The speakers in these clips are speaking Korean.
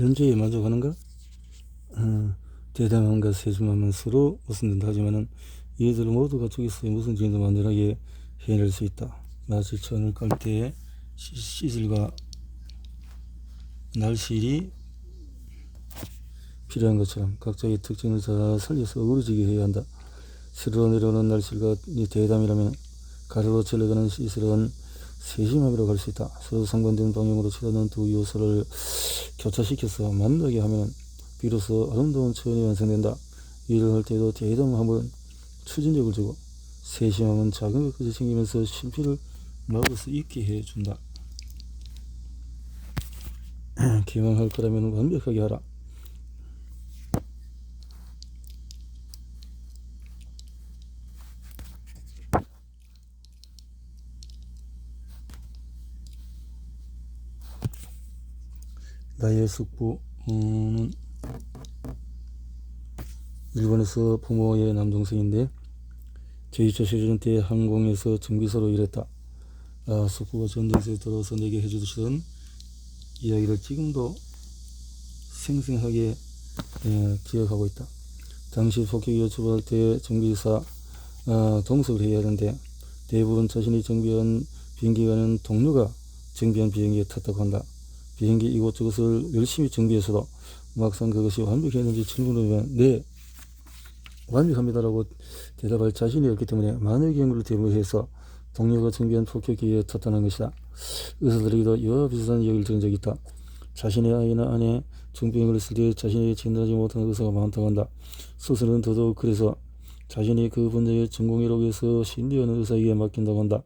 현재에 만족하는가? 대담함과 세심함은 서로 모순된다 하지만은 이들 모두 갖추기에 무슨 지인도 완전하게 해낼 수 있다. 마치 천을 깔 때에 시질과 날실이 필요한 것처럼 각자의 특징을 잘 살려서 어우러지게 해야 한다. 스르러 내려오는 날실과 대담이라면 가로로 절레가는 시스러운 세심함이라고 할 수 있다. 서로 상반된 방향으로 쳐다보는 두 요소를 교차시켜서 만나게 하면 비로소 아름다운 초연이 완성된다. 일을 할 때도 대담함은 추진력을 주고 세심함은 작은 것까지 챙기면서 실패를 막을 수 있게 해준다. 기왕할 거라면 완벽하게 하라. 나의 숙부는 일본에서 부모의 남동생인데 제2차 세전 때 항공에서 정비사로 일했다. 숙부가 전쟁에서 돌아와서 내게 해주시던 이야기를 지금도 생생하게 기억하고 있다. 당시 폭격이 여쭈할 때 정비사 동석을 해야 하는데 대부분 자신이 정비한 비행기가는 동료가 정비한 비행기에 탔다고 한다. 비행기 이곳저곳을 열심히 정비해서도 막상 그것이 완벽했는지 질문하면 네, 완벽합니다라고 대답할 자신이 없기 때문에 많은 경우를 대비해서 동료가 정비한 폭격기에 탔다는 것이다. 의사들에게도 이와 비슷한 이야기를 들은 적이 있다. 자신의 아이나 아내 중병을 했을 때 자신에게 진단하지 못하는 의사가 많다고 한다. 수술은 더더욱 그래서 자신이 그 분야의 전공이라고 해서 신뢰하는 의사에게 맡긴다고 한다.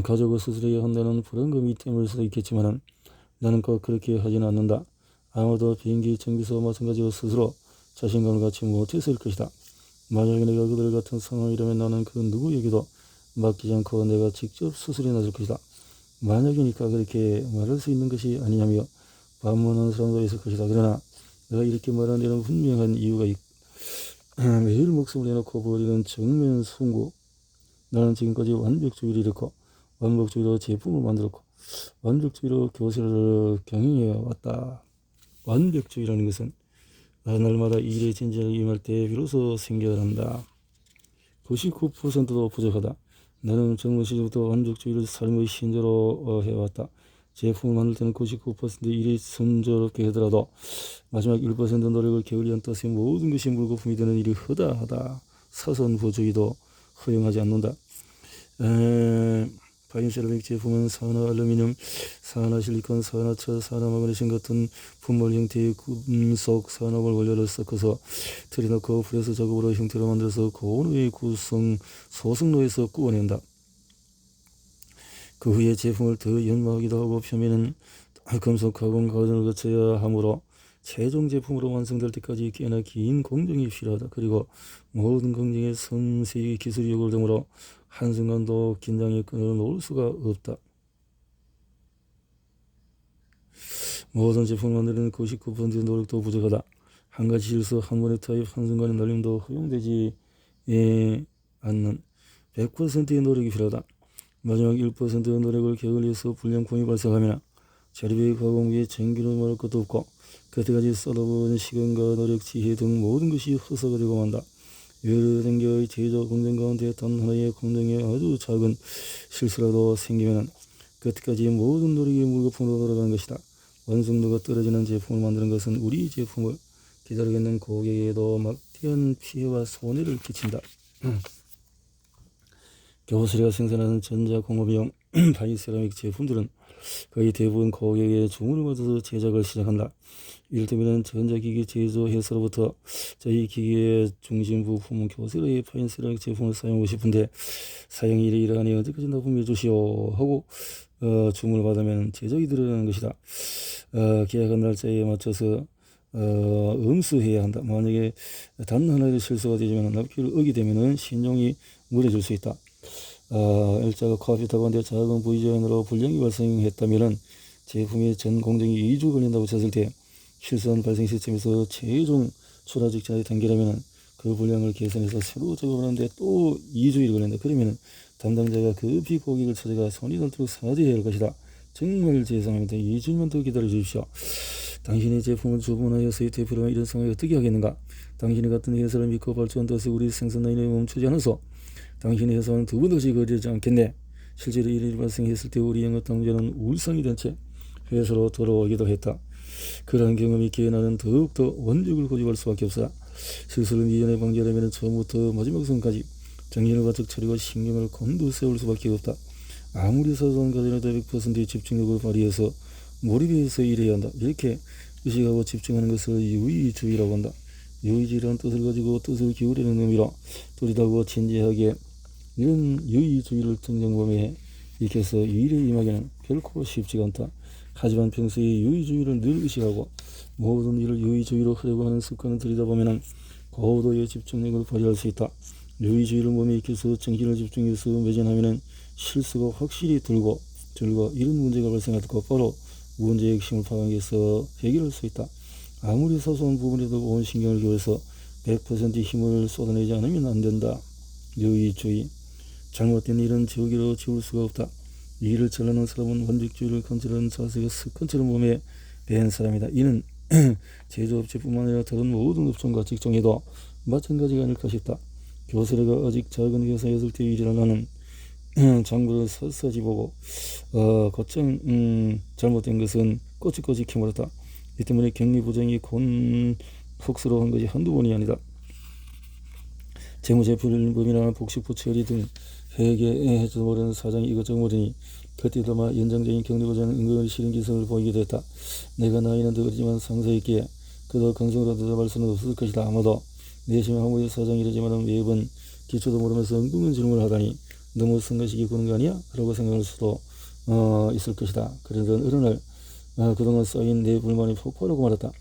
가족을 수술해야 한다는 불안감이 때문일 수도 있겠지만 나는 꼭 그렇게 하지는 않는다. 아마도 비행기 정비사와 마찬가지로 스스로 자신감을 갖지 못했을 것이다. 만약에 내가 그들 같은 상황이라면 나는 그 누구에게도 맡기지 않고 내가 직접 수술해 나설 것이다. 만약이니까 그렇게 말할 수 있는 것이 아니냐며 반문하는 사람도 있을 것이다. 그러나 내가 이렇게 말하는 데는 분명한 이유가 매일 목숨을 내놓고 버리는 정면 숭고. 나는 지금까지 완벽주의를 잃었고 완벽주의로 제품을 만들었고 완벽주의로 교세를 경영해 왔다. 완벽주의라는 것은 날마다 일에 진지하게 임할 때 비로소 생겨난다. 99%도 부족하다. 나는 젊은 시절부터 완벽주의를 삶의 신조로 해왔다. 제품을 만들 때는 99% 일이 순조롭게 하더라도 마지막 1% 노력을 게을리한 뜻에 모든 것이 물거품이 되는 일이 허다하다. 사선부주의도 허용하지 않는다. 파인세라믹 제품은 산화 알루미늄, 산화 실리콘, 산화철, 산화 마그네슘 같은 분말 형태의 금속 산화물 원료를 섞어서 틀어넣고 프레스 작업으로 형태로 만들어서 고온의 소승로에서 구워낸다. 그 후에 제품을 더 연마하기도 하고 표면은 금속 가공 과정을 거쳐야 하므로 최종 제품으로 완성될 때까지 꽤나 긴 공정이 필요하다. 그리고 모든 공정에 섬세히 기술이 요구되므로 한순간도 긴장의 끈을 놓을 수가 없다. 모든 제품을 만드는 99%의 노력도 부족하다. 한 가지 실수, 한 번의 타입, 한순간의 날림도 허용되지 않는 100%의 노력이 필요하다. 마지막 1%의 노력을 게을리해서 불량품이 발생하면 재료의 가공비에 전기를 말할 것도 없고 그때까지 쏟아부은 시간과 노력, 지혜 등 모든 것이 헛수가 되고 만다. 여러 단계의 제조 공정 가운데 단 하나의 공정에 아주 작은 실수라도 생기면 그때까지 모든 노력이 물거품으로 돌아가는 것이다. 완성도가 떨어지는 제품을 만드는 것은 우리 제품을 기다리고 있는 고객에게도 막대한 피해와 손해를 끼친다. 교부스레가 생산하는 전자공업용 파이세라믹 제품들은 거의 대부분 고객의 주문을 받아서 제작을 시작한다. 이를테면 전자기기 제조회사로부터 저희 기기의 중심 부품은 교세라의 파인세라믹 제품을 사용하고 싶은데 사용일이 이러하니 언제까지 납품해 주시오 하고 주문을 받으면 제작이 들어가는 것이다. 계약한 날짜에 맞춰서 응수해야 한다. 만약에 단 하나의 실수가 되지만 납기를 어기되면 신용이 무너질 수 있다. 일자가 코앞이다고 하는데 작은 V자인으로 불량이 발생했다면 제품의 전 공정이 2주 걸린다고 쳤을 때 실수한 발생 시점에서 최종 출하 직전의 단계라면 그 불량을 개선해서 새로 작업을 하는데 또 2주일 걸린다. 그러면 담당자가 급히 고객을 찾아가 손이 닳도록 사죄해야 할 것이다. 정말 죄송합니다. 2주만 더 기다려 주십시오. 당신의 제품을 주문하여서의 대표라면 이런 상황에 어떻게 하겠는가? 당신이 같은 회사를 믿고 발주한 탓에 우리 생산 라인에 멈추지 않아서 당신의 회사는 두 번 다시 거래되지 않겠네. 실제로 이런 일이 발생했을 때 우리 영업 당사자는 울상이 된 채 회사로 돌아오기도 했다. 그러한 경험이 있기에 나는 더욱더 원적을 고집할 수밖에 없어. 실수를 미연에 방지하려면 처음부터 마지막 순간까지 정신을 바짝 차리고 신경을 곤두세울 수밖에 없다. 아무리 사소한 과정에도 100%의 집중력을 발휘해서 몰입해서 일해야 한다. 이렇게 의식하고 집중하는 것을 유의주의라고 한다. 유의주의라는 뜻을 가지고 뜻을 기울이는 의미로 또렷하고 진지하게 이런 유의주의를 등장범위에 익혀서 일에 임하기는 결코 쉽지가 않다. 하지만 평소에 유의주의를 늘 의식하고 모든 일을 유의주의로 하려고 하는 습관을 들이다 보면 고도의 집중력을 발휘할 수 있다. 유의주의를 몸에 익혀서 정신을 집중해서 매진하면 실수가 확실히 들고 이런 문제가 발생할 때 곧바로 문제의 핵심을 파악해서 해결할 수 있다. 아무리 사소한 부분에도 온 신경을 기울여서 100%의 힘을 쏟아내지 않으면 안 된다. 유의주의. 잘못된 일은 지우개로 지울 수가 없다. 이 일을 잘하는 사람은 원칙주의를 컨트롤하는 자세가 습관처럼 몸에 배는 사람이다. 이는 제조업체뿐만 아니라 다른 모든 업종과 직종에도 마찬가지가 아닐까 싶다. 교사가 아직 작은 회사였을 때 일을 하는 장부를 샅샅이 보고 곧장 잘못된 것은 꼬치꼬치 캐물었다. 이 때문에 격리부장이 곤혹스러워한 것이 한두 번이 아니다. 재무제표법이나 복식부 처리 등 회계해도 모르는 사장이 이것저것 모르니 그때도 아마 연장적인 격리부장은 은근히 싫은 기색을 보이기도 했다. 내가 나이는 더 어리지만 상사에게 그도 건성으로 대답할 수는 없을 것이다. 아마도 내심의 한국의 사장이라지만 매번 기초도 모르면서 엉뚱한 질문을 하다니 너무 성가시게 구는 거 아니야? 라고 생각할 수도 있을 것이다. 그래서 어느 날 그동안 쌓인 내 불만이 폭발하고 말았다.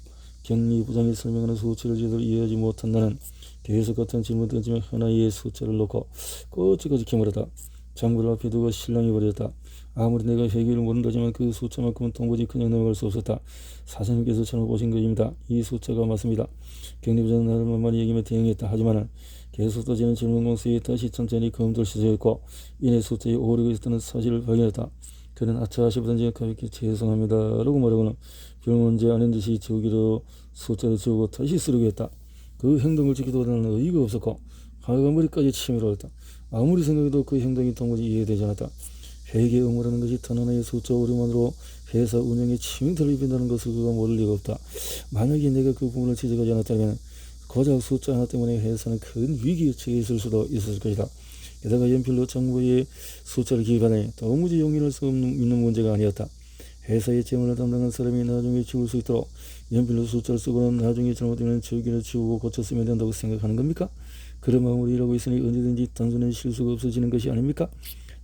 격리부장이 설명하는 수치를 제대로 이해하지 못한 나는 계속 같은 질문 던지며 하나의 숫자를 놓고 꼬치꼬치 캐물었다. 장부를 앞에 두고 실랑이 벌였다. 아무리 내가 회계를 모른다지만 그 숫자만큼은 통보지 그냥 넘어갈 수 없었다. 사장님께서 잘못 보신 것입니다. 이 숫자가 맞습니다. 격리부장은 나를 만만히 여기며 대응했다. 하지만 계속 떠지는 질문 공세에 다시 천천히 검도를 시도했고 이내 숫자에 오류가 있었다는 사실을 발견했다. 그는 아차 싶었던지 가볍게 죄송합니다 라고 말하고는 별 문제 아닌 듯이 지우기로 숫자를 지우고 다시 쓰려고 했다. 그 행동을 지키도 나는 의의가 없었고 화가 머리까지 치밀어왔다. 아무리 생각해도 그 행동이 도무지 이해되지 않았다. 회계 업무라는 것이 단 하나의 숫자 오류만으로 회사 운영에 치명타를 입힌다는 것을 그가 모를 리가 없다. 만약에 내가 그 부분을 지적하지 않았다면 고작 숫자 하나 때문에 회사는 큰 위기에 처해 있을 수도 있었을 것이다. 게다가 연필로 정부의 숫자를 기입하니 도무지 용인할 수 있는 문제가 아니었다. 회사의 재무를 담당한 사람이 나중에 지울 수 있도록 연필로 숫자를 쓰고는 나중에 잘못되면 지우개를 지우고 고쳐 쓰면 된다고 생각하는 겁니까? 그런 마음으로 일하고 있으니 언제든지 단순한 실수가 없어지는 것이 아닙니까?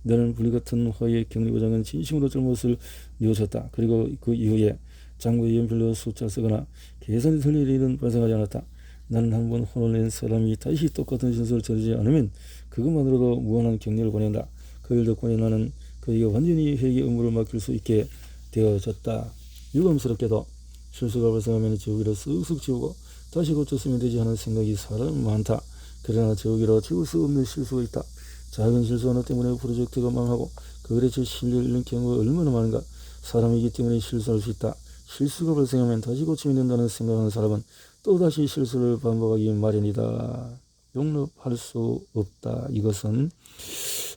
나는 불같은 화의 격리부장은 진심으로 잘못을 뉘우쳤다. 그리고 그 이후에 장부에 연필로 숫자를 쓰거나 계산이 틀릴 일은 발생하지 않았다. 나는 한번 혼을 낸 사람이 다시 똑같은 실수를 저지르지 않으면 그것만으로도 무한한 격려를 보낸다. 그 일 덕분에 나는 그에게 완전히 회계 업무를 맡길 수 있게 되어졌다. 유감스럽게도 실수가 발생하면 지우개로 쓱쓱 지우고 다시 고쳤으면 되지 하는 생각이 사람 많다. 그러나 지우개로 지울 수 없는 실수가 있다. 작은 실수 하나 때문에 프로젝트가 망하고 그 일에 실려 잃는 경우가 얼마나 많은가. 사람이기 때문에 실수할 수 있다. 실수가 발생하면 다시 고치면 된다는 생각하는 사람은 또다시 실수를 반복하기 마련이다. 용납할 수 없다. 이것은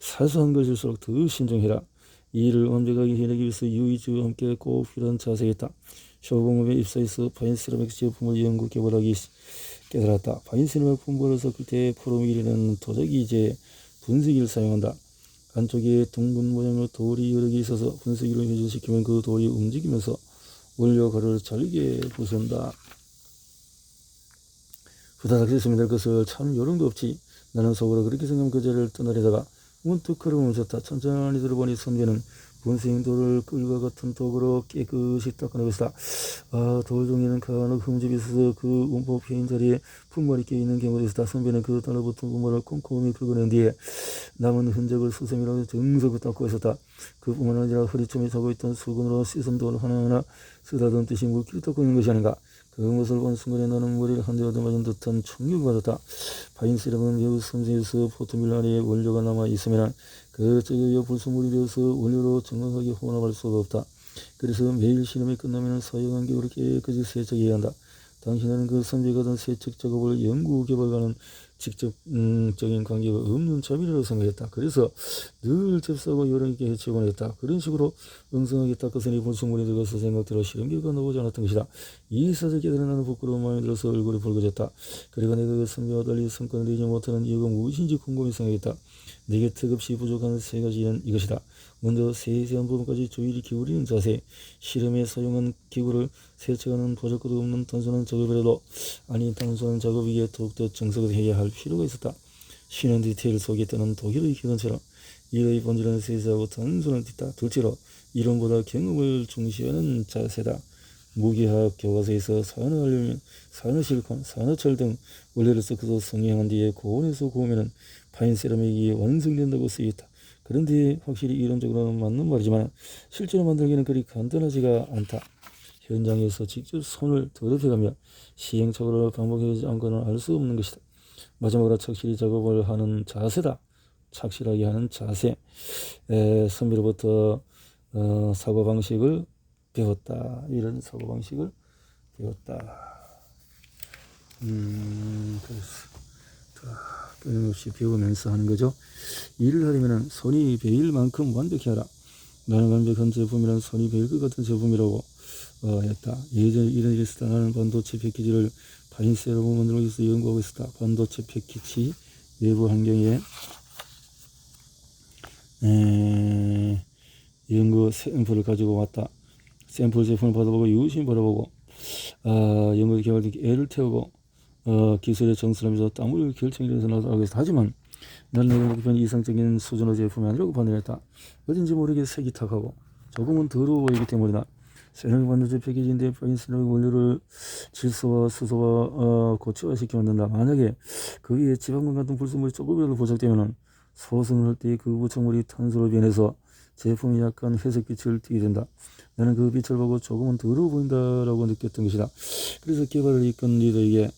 사소한 것일수록 더 신중해라. 이 일을 완벽하게 해내기 위해서 유의주의와 함께 꼭 필요한 자세가 있다. 쇼공업에 입사해서 파인세라믹 제품을 연구 개발하기 깨달았다. 파인세라믹 분발을 섞을 때 프로밀이라는 도자기제 분쇄기를 사용한다. 안쪽에 둥근 모양의 돌이 여러 개 있어서 분쇄기를 회전시키면 그 돌이 움직이면서 원료 가루를 잘게 부순다. 후다닥 됐으면 될 것을 참 요령도 없지. 나는 속으로 그렇게 생각하면 그 자리를 떠나려다가 문득 걸음을 멈췄다. 천천히 들어보니 선비는 분쇄인 돌을 끌과 같은 도구로 깨끗이 닦아내고 있었다. 돌 중에는 간혹 흠집이 있어서 그 움푹 패인 자리에 분말이 껴있는 경우도 있었다. 선비는 그 달라붙은 분말을 꼼꼼히 긁어낸 뒤에 남은 흔적을 수세미로 정석을 닦고 있었다. 그뿐만 아니라 허리춤에 차고 있던 수건으로 씻은 돌 하나하나 쓰다듬듯이 물기를 닦고 있는 것이 아닌가. 그 모습을 본 순간에 나는 머리를 한 대 얻어맞은 듯한 충격을 받았다. 파인세라믹은 매우 섬세해서 포토밀 안에 원료가 남아 있으면 그 짝에 불순물이 되어서 원료로 정확하게 혼합할 수가 없다. 그래서 매일 실험이 끝나면 사용한 기구를 깨끗이 세척해야 한다. 당신은 그 선비거든 세척 작업을 연구 개발과는 직접적인 관계가 없는 자비라고 생각했다. 그래서 늘 잽싸고 요령있게 해치곤 했다. 그런 식으로 엉성하게 닦았으니 불순물이 들어가서 생각대로 실험 결과가 나오지 않았던 것이다. 이 사실 깨달은 나는 부끄러운 마음이 들어서 얼굴이 붉어졌다. 그리고 내가 그 선비와 달리 성과를 내지 못하는 이유가 무엇인지 궁금히 생각했다. 내게 턱없이 부족한 세 가지는 이것이다. 먼저 세세한 부분까지 주의를 기울이는 자세, 실험에 사용한 기구를 세척하는 보잘것도 없는 단순한 작업이라도 아니 단순한 작업이기에 더욱더 정석을 해야 할 필요가 있었다. 쉬는 디테일 속에 있다는 독일의 기관처럼 일의 본질은 세세하고 단순한 듯다. 둘째로 이론보다 경험을 중시하는 자세다. 무기학 교과서에서 산화알루미늄, 산화실리콘, 산화철 등 원료를 섞어서 성형한 뒤에 고온에서 구우면 파인 세라믹이 완성된다고 쓰여있다. 그런데 확실히 이론적으로는 맞는 말이지만 실제로 만들기는 그리 간단하지가 않다. 현장에서 직접 손을 더럽혀가며 시행착오를 반복하지 않고는 알 수 없는 것이다. 마지막으로 착실히 작업을 하는 자세다. 착실하게 하는 자세. 선비로부터 사고방식을 배웠다. 이런 사고방식을 배웠다. 그래서 끊임없이 배우면서 하는 거죠. 일을 하려면 손이 베일 만큼 완벽히 하라. 나는 완벽한 제품이란 손이 베일 것 같은 제품이라고 했다. 예전에 이런 일이 있었다. 나는 반도체 패키지를 파인세라고 만들기 위해서 연구하고 있었다. 반도체 패키지 외부 환경에 연구 샘플을 가지고 왔다. 샘플 제품을 받아보고 유심히 바라보고 연구 개발에 애를 태우고 기술의 정수하면서 땀을 결정해서 나가고 있다. 하지만 나는 내가 목표한 이상적인 수준의 제품이 아니라고 판단했다. 어딘지 모르게 색이 탁하고 조금은 더러워 보이기 때문이다. 세라믹 반도체 패키지인데 파인 세라믹 원료를 질소와 수소와 고체화시켜 만든다. 만약에 그 위에 지방분 같은 불순물이 조금이라도 부착되면 소성을 할 때 그 부착물이 탄소로 변해서 제품이 약간 회색빛을 띠게 된다. 나는 그 빛을 보고 조금은 더러워 보인다라고 느꼈던 것이다. 그래서 개발을 이끈 리더에게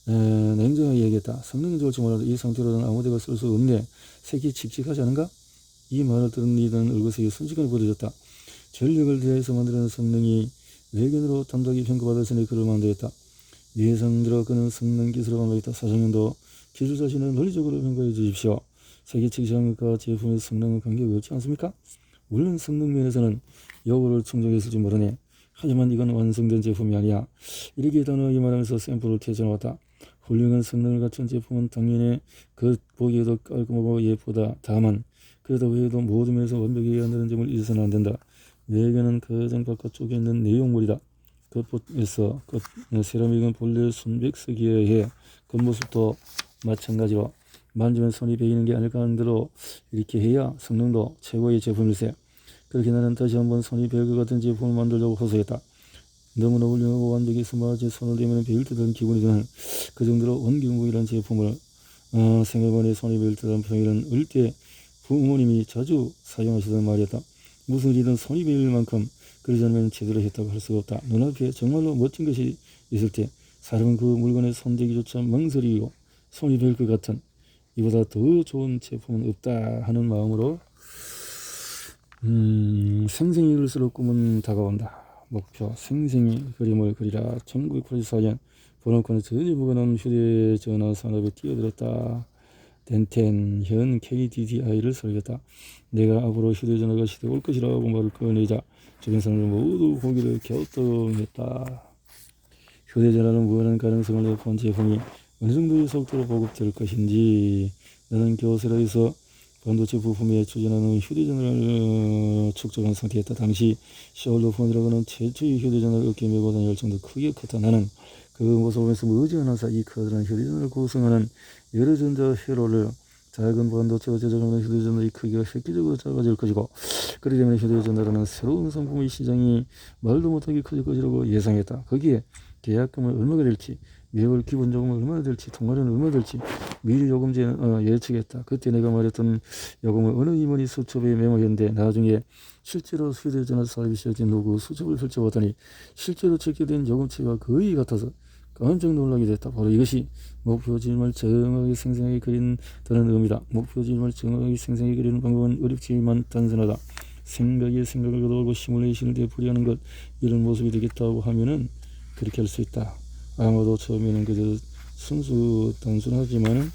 냉정하게 얘기했다. 성능이 좋을지 몰라도 이 상태로는 아무데나 쓸 수 없네. 색이 칙칙하지 않은가? 이 말을 들은 리더는 얼굴색이 순식간에 버려졌다. 전력을 다해서 만드는 성능이 외견으로 단독이 평가받았으니 그를 만들었다. 예상대로 그는 성능 기술을 만들었다. 사장님도 기술 자신을 논리적으로 평가해 주십시오. 색이 칙칙한 것과 제품의 성능은 관계가 없지 않습니까? 물론 성능 면에서는 요구를 충족했을지 모르네. 하지만 이건 완성된 제품이 아니야. 이렇게 단호하게 말하면서 샘플을 퇴전해왔다. 훌륭한 성능을 갖춘 제품은 당연히 보기에도 깔끔하고 예쁘다. 다만 그러다 외에도 모든 면에서 완벽해야 한다는 점을 잊어서는 안 된다. 외견은 가장 바깥쪽에 있는 내용물이다. 겉보에서 세라믹은 본래 순백색이어야 해. 겉모습도 마찬가지로 만지면 손이 베이는 게 아닐까 하는 대로 이렇게 해야 성능도 최고의 제품일세. 그렇게 나는 다시 한번 손이 베일 것 같은 제품을 만들려고 호소했다. 너무나 훌륭하고 완벽해서 마치 손을 대면 베일 듯한 기분이 드는 그 정도로 원경무이란 제품을 생각해보니 손이 베일 듯한 표현은 어릴 때 부모님이 자주 사용하시던 말이었다. 무슨 일이든 손이 베일 만큼 그러지 않으면 제대로 했다고 할 수가 없다. 눈앞에 정말로 멋진 것이 있을 때 사람은 그 물건에 손대기조차 망설이고 손이 베일 것 같은 이보다 더 좋은 제품은 없다 하는 마음으로 생생히 그릴수록 꿈은 다가온다. 목표 생생히 그림을 그리라. 1984년 번호권은 전혀 무관한 휴대전화 산업에 뛰어들었다. 덴텐 현 KDDI를 설계했다. 내가 앞으로 휴대전화가 시대에 올 것이라고 말을 꺼내자 주변 사람들 모두 고개를 갸우뚱했다. 휴대전화는 무한한 가능성을 내포한 제품이 어느 정도의 속도로 보급될 것인지 나는 교세라에서 반도체 부품에 추진하는 휴대전화를 축적한 상태였다. 당시 샤올러폰이라고는 최초의 휴대전화를 어깨에 메고 다닐 정도 크게 컸다. 나는 그 모습을 보면서 머지않아서 이 커다란 휴대전화를 구성하는 여러 전자 회로를 작은 반도체로 제작하는 휴대전화의 크기가 획기적으로 작아질 것이고 그렇기 때문에 휴대전화라는 새로운 상품의 시장이 말도 못하게 커질 것이라고 예상했다. 거기에 계약금은 얼마가 될지 매월 기본 요금은 얼마나 될지 통화료는 얼마나 될지 미리 요금제는 예측했다. 그때 내가 말했던 요금은 어느 임원이 수첩에 메모했는데 나중에 실제로 휴대전화 사업이 시작된 후 그 수첩을 펼쳐보더니 실제로 적혀된 요금치가 거의 같아서 깜짝 놀라게 됐다. 바로 이것이 목표지름을 정확하게 생생하게 그린다는 의미다. 목표지름을 정확하게 생생하게 그리는 방법은 어렵지만 단순하다. 생각에 생각을 걷어올고 힘을 내 신을 되풀이하는 것, 이런 모습이 되겠다고 하면은 그렇게 할 수 있다. 아마도 처음에는 그저 순수 단순하지만은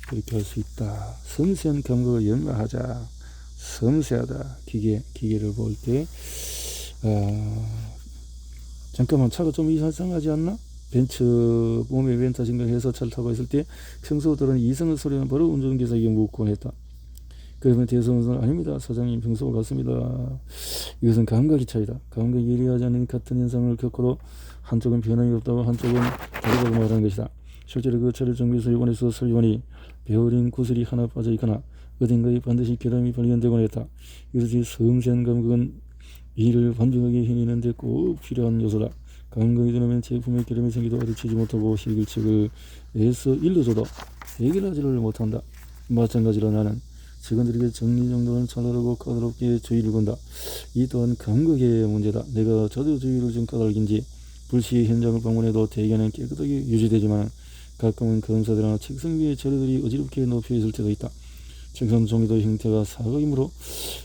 그렇게 할 수 있다. 섬세한 감각을 연마하자. 섬세하다. 기계를 볼 때 잠깐만, 차가 좀 이상하지 않나? 몸에 벤트 생각해서 차를 타고 있을 때 평소 들은 이상한 소리는 바로 운전기사에게 묻곤 했다. 그러면 대성은 아닙니다. 사장님, 평소와 같습니다. 이것은 감각의 차이다. 감각이 예리하지 않은 같은 현상을 겪어도 한쪽은 변함이 없다고 한쪽은 다르다고 말하는 것이다. 실제로 그 차를 정비소 요원에서 설요원이 베어링 구슬이 하나 빠져 있거나 어딘가에 반드시 결함이 발견되곤 했다. 이것이 섬세한 감각은 일을 완벽하게 해내는 데 꼭 필요한 요소다. 감각이 드러나면 제품에 결함이 생기도 알아채지 못하고 해결책을 애써 일러줘도 해결하지를 못한다. 마찬가지로 나는 직원들에게 정리 정돈을 잘하라고 까다롭게 주의를 건다. 이 또한 감각의 문제다. 내가 저도 주의를 좀 까닭인지 불시 현장을 방문해도 대개는 깨끗하게 유지되지만 가끔은 검사들이나 책상 위에 자료들이 어지럽게 놓여 있을 때도 있다. 책상 종이도 형태가 사각이므로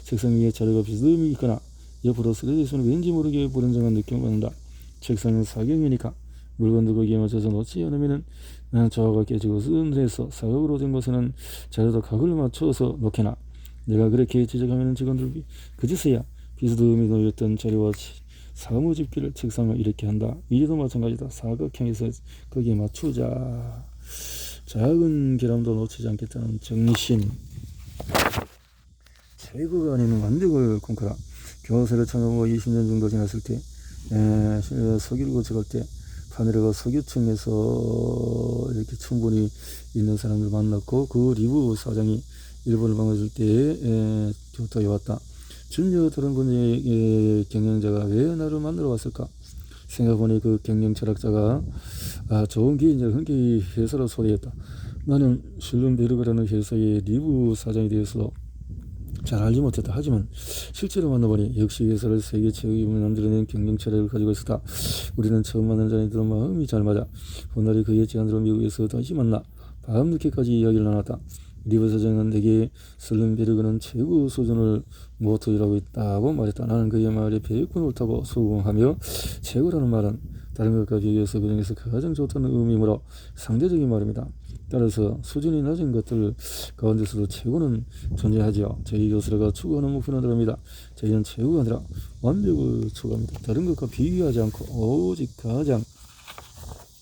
책상 위에 자료가 비스듬히 있거나 옆으로 쓰러져 있으면 왠지 모르게 불안정한 느낌을 받는다. 책상은 사각이니까 물건도 거기에 맞춰서 놓지 않으면 조화가 깨지고 쓴데서 사각으로 된 곳에는 자료도 각을 맞춰서 놓게나 내가 그렇게 지적하면 직원들 그제서야 비스듬히 놓였던 자료와 사무집기를 책상을 이렇게 한다. 이제도 마찬가지다. 사각형에서 거기에 맞추자. 작은 결함도 놓치지 않겠다는 정신. 최고가 아닌 완벽을 꿈꿔라. 교사를 창업하고 20년 정도 지났을 때 석유를 고쳐갈 때 파내려가 석유청에서 이렇게 충분히 있는 사람들 만났고 그 리브 사장이 일본을 방문했을 때 교토에 왔다. 전혀 다른 분야의 경영자가 왜 나를 만나러 왔을까 생각해보니 그 경영 철학자가 좋은 기회 이제 흔쾌히 회사로 소개했다. 나는 슐른베르그라는 회사의 리브 사장이 되어서 잘 알지 못했다. 하지만 실제로 만나보니 역시 회사를 세계 최고의 만들어낸 경영 철학을 가지고 있었다. 우리는 처음 만난 자들은 마음이 잘 맞아. 훗날에 그의 제안으로 미국에서 다시 만나 밤늦게까지 이야기를 나눴다. 리브 사장은 내게 슬른베르그는 최고 수준을 모토이라고 있다고 말했다. 나는 그의 말에 배꼽을 옳다고 수긍하며 최고라는 말은 다른 것과 비교해서 그 중에서 가장 좋다는 의미이므로 상대적인 말입니다. 따라서 수준이 낮은 것들 가운데서도 최고는 존재하지요. 저희 교수가 추구하는 목표는 다릅니다. 저희는 최고가 아니라 완벽을 추구합니다. 다른 것과 비교하지 않고 오직 가장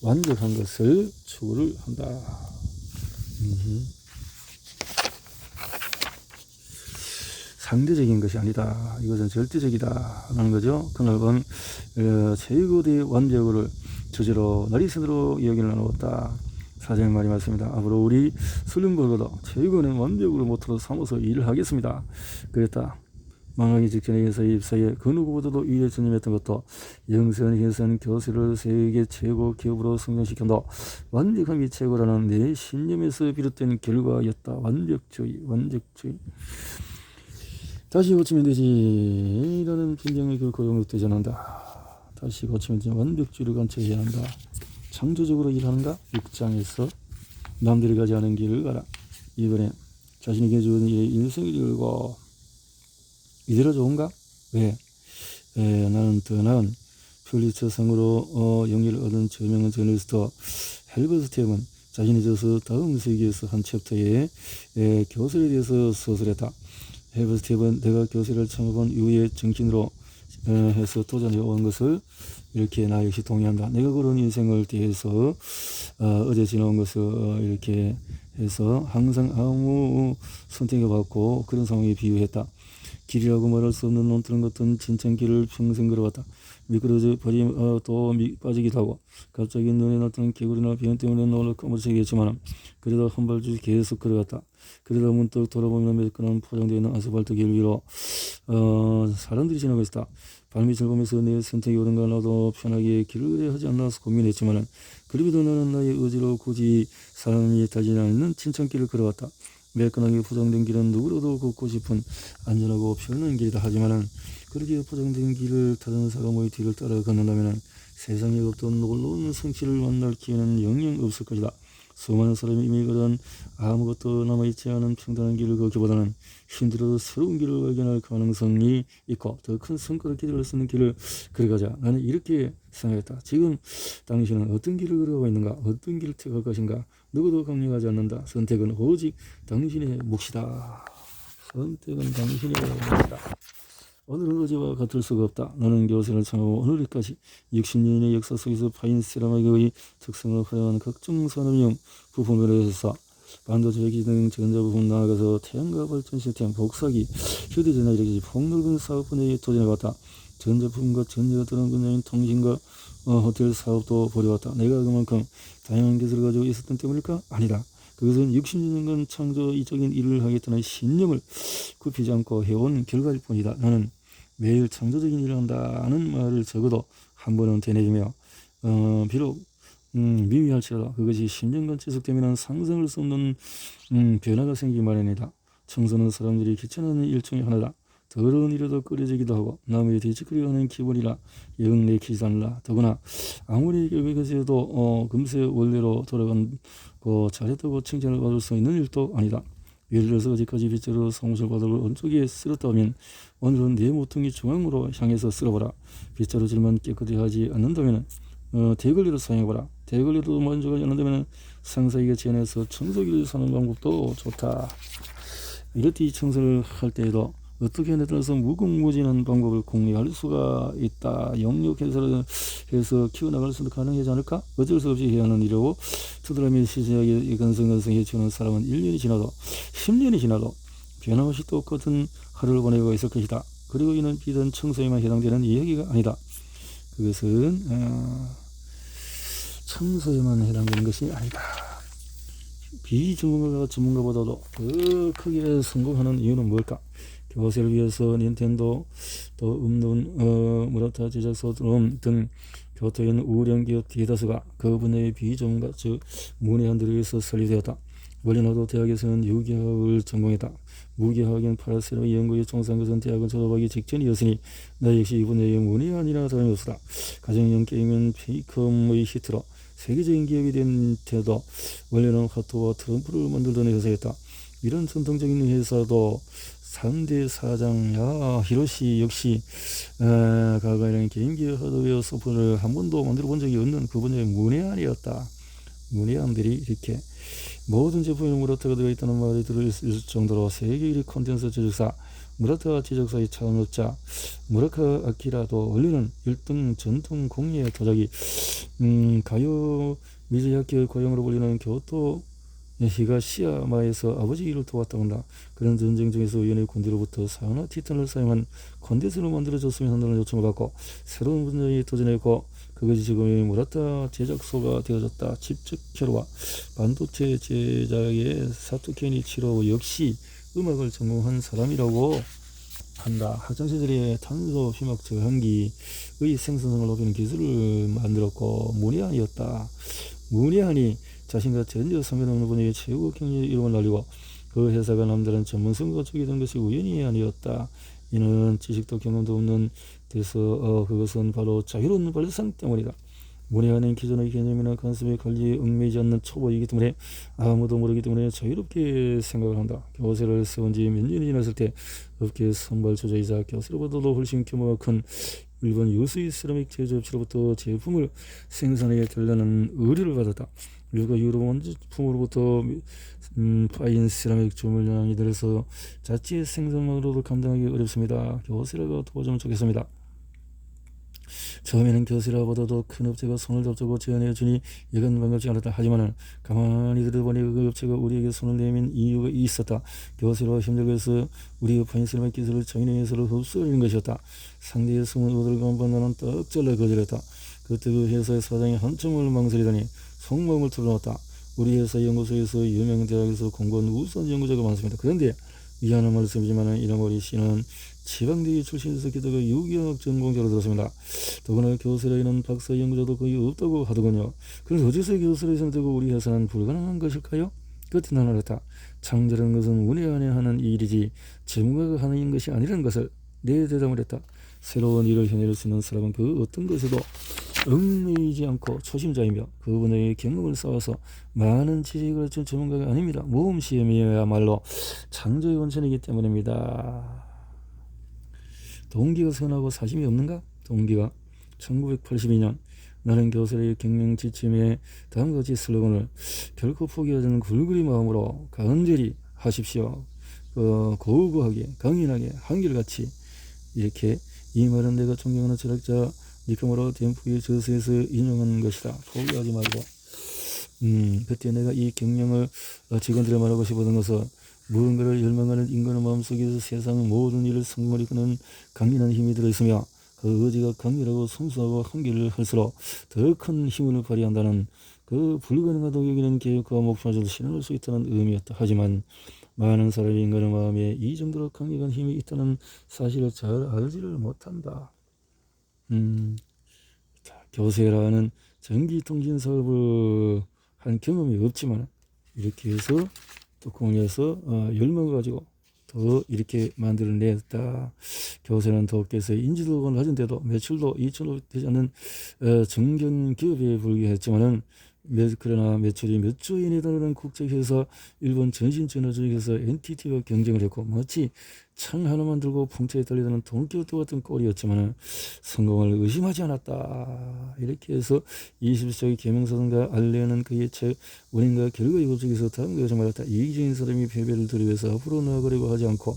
완벽한 것을 추구를 한다. 상대적인 것이 아니다. 이것은 절대적이다 라는 거죠. 그날 밤 최고의 완벽을 주제로 나리선으로 이야기를 나누었다. 사장님 말이 맞습니다. 앞으로 우리 슬른베르그도 최고는 완벽을 모토로 삼아서 일을 하겠습니다. 그랬다. 망하기 직전에 회사의 입사에 그 누구보다도 위에 전념했던 것도 영세한 회사는 교수를 세계 최고 기업으로 성장시킨다. 완벽함이 최고라는 내 신념에서 비롯된 결과였다. 완벽주의. 다시 고치면 되지 라는 빈정이 결코 용납되지 않는다. 다시 고치면 되지. 완벽주의를 관철해야 한다. 창조적으로 일하는가? 6장에서 남들이 가지 않은 길을 가라. 이번에 자신에게 주은 일의 인생을 열고 이대로 좋은가? 왜? 나는 더 나은 퓰리처상으로 영예를 얻은 저명한 저널리스트 헬버트 템은 자신이 저서 다음 세기에서 한 챕터에 교설에 대해서 서술했다. 헬버트 템은 내가 교설을 창업한 이후에 정신으로 해서 도전해온 것을 이렇게 나 역시 동의한다. 내가 그런 인생을 대해서 어제 지나온 것을 이렇게 해서 항상 아무 선택을 받고 그런 상황에 비유했다. 길이라고 말할 수 없는 논두렁 같은 진창길을 평생 걸어왔다. 미끄러져 버리면 또 빠지기도 하고 갑자기 눈에 나타난 개구리나 비행 때문에 놀라 까무러지겠지만 그래도 한 발씩 계속 걸어갔다. 그러다 문득 돌아보면 매끈한 포장되어 있는 아스팔트 길 위로 사람들이 지나고 있었다. 발밑을 보면서 내 선택이 옳은가 나도 편하게 길을 하지 않나 고민했지만 그래도 나는 나의 의지로 굳이 사람이 타지 않는 진창길을 걸어갔다. 매끈하게 포장된 길은 누구라도 걷고 싶은 안전하고 편한 길이다. 하지만은 그렇게 포장된 길을 타던 사람의 뒤를 따라 걷는다면 세상에 없던 놀라운 성취를 만날 기회는 영영 없을 것이다. 수많은 사람이 이미 그런 아무것도 남아있지 않은 평단한 길을 걷기보다는 힘들어도 새로운 길을 발견할 가능성이 있고 더 큰 성과를 기대할 수 있는 길을 걸어가자. 나는 이렇게 생각했다. 지금 당신은 어떤 길을 걸어가고 있는가? 어떤 길을 택할 것인가? 누구도 강요하지 않는다. 선택은 오직 당신의 몫이다. 선택은 당신의 몫이다. 오늘은 어제와 같을 수가 없다. 나는 교세를 창하고 오늘까지 60년의 역사 속에서 파인 세라믹의 특성을 활용한 각종 산업용 부품을 해서 반도체 기능 전자부품 나아가서 태양광 발전 시스템, 복사기, 휴대전화 이렇게 폭넓은 사업 분야에 도전해봤다. 전자부품과 전제가 들어간 분야인 통신과 호텔 사업도 벌여왔다. 내가 그만큼 다양한 기술을 가지고 있었던 때문일까? 아니다. 그것은 60년간 창조적인 일을 하겠다는 신념을 굽히지 않고 해온 결과일 뿐이다. 나는 매일 창조적인 일을 한다는 말을 적어도 한 번은 되뇌이며 비록 미미할지라도 그것이 10년간 지속되면 상상할 수 없는 변화가 생기기 마련이다. 청소는 사람들이 귀찮아하는 일 중에 하나다. 더러운 일에도 끓여지기도 하고 남의 뒤척거리려 하는 기분이라 영 내키지 않라. 더구나 아무리 계획해도 금세 원래로 돌아간고 잘했다고 칭찬을 받을 수 있는 일도 아니다. 예를 들어서 어제까지 빗자루 사무실 바닥을 오른쪽에 쓸었다 하면 오늘은 내 모퉁이 중앙으로 향해서 쓸어보라. 빗자루질만 깨끗이 하지 않는다면 대걸레를 사용해보라. 대걸레도 만족하지 않는다면 상사에게 제안해서 청소기를 사는 방법도 좋다. 이렇듯 청소를 할 때에도 어떻게 나타나서 무궁무진한 방법을 공유할 수가 있다. 영역 해설을 해서 키워나갈 수도 가능하지 않을까? 어쩔 수 없이 해야 하는 일이고 두드러미 시시하게 건성건성해 주는 사람은 1년이 지나도 10년이 지나도 변함없이 똑같은 하루를 보내고 있을 것이다. 그리고 이는 비단 청소에만 해당되는 이야기가 아니다. 그것은 청소에만 해당되는 것이 아니다. 비전문가가 전문가보다도 더 크게 성공하는 이유는 뭘까? 교세를 위해서 닌텐도, 또 무라타 제작소 등 교토에 있는 우량 기업 대다수가 그 분야의 비전문가, 즉 문외한들에 의해서 설립되었다. 원래 나도 대학에서는 유기학을 전공했다. 무기학인 파라세로 연구에 종사한 것은 대학을 졸업하기 직전이었으니 나 역시 이 분야의 문외한이나 다름없었다. 가정용 게임은 페이컴의 히트로 세계적인 기업이 된 때도 원래는 하트와 트럼프를 만들던 회사였다. 이런 전통적인 회사도 3대 사장 히로시 역시 가가이라는 개인기업 하드웨어 소프트를 한 번도 만들어 본 적이 없는 그 분야의 문외한이었다. 문외한들이 이렇게 모든 제품에 무라타가 들어있다는 말이 들어있을 정도로 세계 1위 콘텐츠 제작사 무라타 제작사의 창업자 무라카 아키라도 원래는 1등 전통 공예 도자기 가요 미즈야키의 고향으로 불리는 교토 히가시야마에서 아버지 일을 도왔다고 한다. 그런 전쟁 중에서 우연히 군대로부터 사우나 티탄을 사용한 콘덴서를 만들어줬으면 한다는 요청을 받고 새로운 분야에 도전했고 그것이 지금의 무라타 제작소가 되어졌다. 칩적회로와 반도체 제작의 사토케니치로 역시 음악을 전공한 사람이라고 한다. 학창시절에 탄소 휘막 저항기의 생산성을 높이는 기술을 만들었고 문외한이었다. 문외한이 자신과 전혀 상관없는 분야의 최고 경제 이름을 날리고 그 회사가 남다른 전문성과 쪽이 된 것이 우연이 아니었다. 이는 지식도 경험도 없는 데서 그것은 바로 자유로운 발상 때문이다. 문외한은 기존의 개념이나 컨셉의 관리에 얽매이지 않는 초보이기 때문에 아무도 모르기 때문에 자유롭게 생각을 한다. 교세를 세운 지 몇 년이 지났을 때 업계 선발주자이자 교세로보다도 훨씬 규모가 큰 일본 유수의 세라믹 제조업체로부터 제품을 생산해 달라는 의뢰를 받았다. 미국과 유럽 원제품으로부터 파인 세라믹 주물량이 들어서 자체 생산만으로도 감당하기 어렵습니다. 교세라가 도와주면 좋겠습니다. 처음에는 교세라보다도 큰 업체가 손을 잡자고 제안해 주니 이건 반갑지 않았다. 하지만 가만히 들여다보니 그 업체가 우리에게 손을 내민 이유가 있었다. 교세라와 힘들어서 우리의 파인 세라믹 기술을 자기네 회사로 흡수하려는 것이었다. 상대의 숨은 오들과 한번 나는 딱 잘라 거절했다. 그때 그 회사의 사장이 한참을 망설이더니 속마음을 털어놓았다. 우리 회사 연구소에서 유명 대학에서 공부한 우수한 연구자가 많습니다. 그런데 미안한 말씀이지만 이나모리 씨는 지방대학 출신에서 게다가 유기학 전공자로 들었습니다. 더구나 교세라에는 박사 연구자도 거의 없다고 하더군요. 그래서 어째서 교세라에서는 되고 우리 회사는 불가능한 것일까요? 그때 나는 알았다. 창조라는 것은 운에 안에 하는 일이지 전문가가 하는 것이 아니라는 것을. 내 대답을 했다. 새로운 일을 해낼 수 있는 사람은 그 어떤 것에도 얽매이지 않고 초심자이며 그분의 경험을 쌓아서 많은 지식을 갖춘 전문가가 아닙니다. 모험시험이야말로 창조의 원천이기 때문입니다. 동기가 선하고 사심이 없는가? 동기가 1982년 나는 교수의 경영 지침에 다음과 같이 슬로건을 결코 포기하지 않는 굴그리 마음으로 간절히 하십시오. 고우고하게 강인하게 한결같이 이렇게 이 말은 내가 존경하는 철학자 니코마로 덴푸의 저서에서 인용한 것이다. 포기하지 말고 그때 내가 이 경영을 직원들에 말하고 싶었던 것은 무언가를 열망하는 인간의 마음속에서 세상 모든 일을 성공을 이끄는 강인한 힘이 들어있으며 그 의지가 강렬하고 순수하고 한계를 할수록 더 큰 힘을 발휘한다는 그 불가능하다고 여기는 계획과 목표를 실현할 수 있다는 의미였다. 하지만 많은 사람이 인간의 마음에 이 정도로 강력한 힘이 있다는 사실을 잘 알지를 못한다. 교세라는 전기통신 사업을 한 경험이 없지만 이렇게 해서 뚜껑을 해서 열망을 가지고 더 이렇게 만들어냈다. 교세는 도께서 인지도가 낮은데도 매출도 2천억 되지 않는 정견 기업에 불과했지만은 그러나 매출이 몇 조 이내에 달하는 국제회사 일본 전신전화주식회사 NTT와 경쟁을 했고 마치 창 하나만 들고 풍차에 달리다는 돈키호테 같은 꼴이었지만 성공을 의심하지 않았다. 이렇게 해서 21세기 계명사상가 알레는 그의 책 원인과 결과의 법칙에서 다음과 같이 말했다. 이기적인 사람이 패배를 두려워해서 앞으로 나아가려고 하지 않고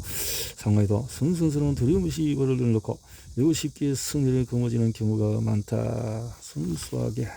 상황에도 성성스러운 두려움 없이 발을 넣고 매우 쉽게 승리를 거머쥐는 경우가 많다. 순수하게